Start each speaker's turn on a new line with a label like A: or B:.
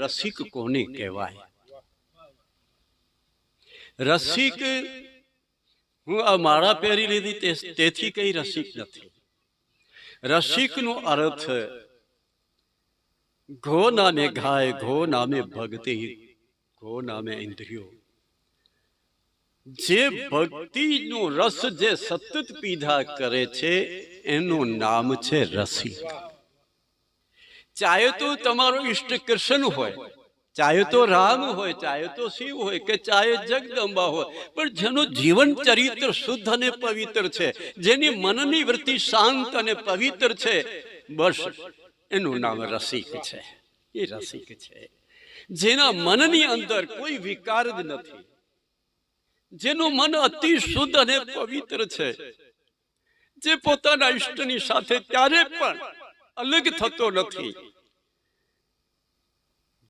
A: રસિક કોને કહેવાય. રસિક હું આ માળા પહેરી લીધી તેથી કઈ રસિક નથી. રસિક નો અર્થ ઘો નામે ગાય, ઘો નામે ભક્તિ, ઘો નામે ઇન્દ્રિયો. જે ભક્તિ નો રસ જે સતત પીધા કરે છે એનું નામ છે રસિક. ચાહે તો તમારો ઈષ્ટ કૃષ્ણ હોય, ચાહે તો રામ હોય, ચાહે તો શિવ હોય કે ચાહે જગદંબા હોય, પણ જેનું જીવન ચરિત્ર શુદ્ધ અને પવિત્ર છે, જેની મનની વૃત્તિ શાંત અને પવિત્ર છે, બસ એનું નામ રસિક છે. એ રસિક છે જેના મનની અંદર કોઈ વિકાર જ નથી, જેનું મન અતિ શુદ્ધ અને પવિત્ર છે, જે પોતાના ઈષ્ટની સાથે ક્યારે પણ અલગ થતો નથી,